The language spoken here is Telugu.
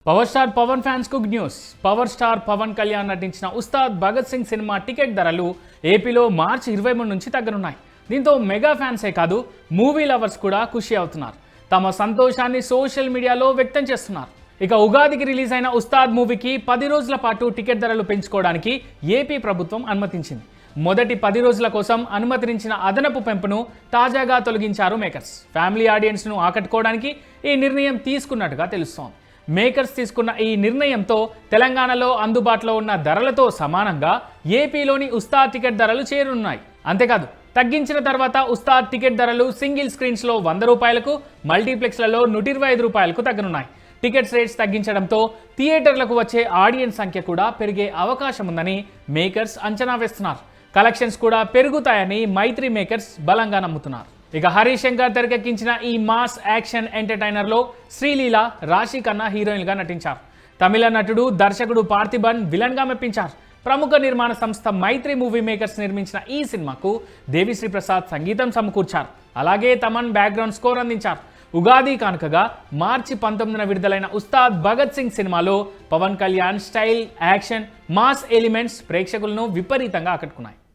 పవర్ స్టార్ పవన్ ఫ్యాన్స్ కు good news. Power star Pawan Kalyan నటించిన ఉస్తాద్ భగత్ సింగ్ సినిమా టికెట్ ధరలు ఏపీలో మార్చి 23 నుంచి తగ్గనున్నాయి. దీంతో మెగా ఫ్యాన్సే కాదు మూవీ లవర్స్ కూడా ఖుషి అవుతున్నారు. తమ సంతోషాన్ని సోషల్ మీడియాలో వ్యక్తం చేస్తున్నారు. ఇక ఉగాదికి రిలీజ్ అయిన ఉస్తాద్ మూవీకి 10 రోజుల పాటు టికెట్ ధరలు పెంచుకోవడానికి ఏపీ ప్రభుత్వం అనుమతించింది. మొదటి 10 రోజుల కోసం అనుమతించిన అదనపు పెంపును తాజాగా తొలగించారు మేకర్స్. ఫ్యామిలీ ఆడియన్స్ను ఆకట్టుకోవడానికి ఈ నిర్ణయం తీసుకున్నట్టుగా తెలుస్తోంది. మేకర్స్ తీసుకున్న ఈ నిర్ణయంతో తెలంగాణలో అందుబాటులో ఉన్న ధరలతో సమానంగా ఏపీలోని ఉస్తాద్ టికెట్ ధరలు చేరున్నాయి. అంతేకాదు తగ్గించిన తర్వాత ఉస్తాద్ టికెట్ ధరలు సింగిల్ స్క్రీన్స్లో 100 రూపాయలకు, మల్టీప్లెక్స్లలో 125 రూపాయలకు తగ్గనున్నాయి. టికెట్స్ రేట్స్ తగ్గించడంతో థియేటర్లకు వచ్చే ఆడియన్స్ సంఖ్య కూడా పెరిగే అవకాశం ఉందని మేకర్స్ అంచనా వేస్తున్నారు. కలెక్షన్స్ కూడా పెరుగుతాయని మైత్రి మేకర్స్ బలంగా నమ్ముతున్నారు. ఇక హరీష్ శంకర్ తెరకెక్కించిన ఈ మాస్ యాక్షన్ ఎంటర్టైనర్లో శ్రీలీల, రాశి ఖన్నా హీరోయిన్గా నటించారు. తమిళ నటుడు, దర్శకుడు పార్థిబన్ విలన్గా మెప్పించారు. ప్రముఖ నిర్మాణ సంస్థ మైత్రి మూవీ మేకర్స్ నిర్మించిన ఈ సినిమాకు దేవిశ్రీ ప్రసాద్ సంగీతం సమకూర్చారు. అలాగే తమన్ బ్యాక్గ్రౌండ్ స్కోర్ అందించారు. ఉగాది కానుకగా మార్చి 19న విడుదలైన ఉస్తాద్ భగత్ సింగ్ సినిమాలో Pawan Kalyan style, action, mass elements ప్రేక్షకులను విపరీతంగా ఆకట్టుకున్నాయి.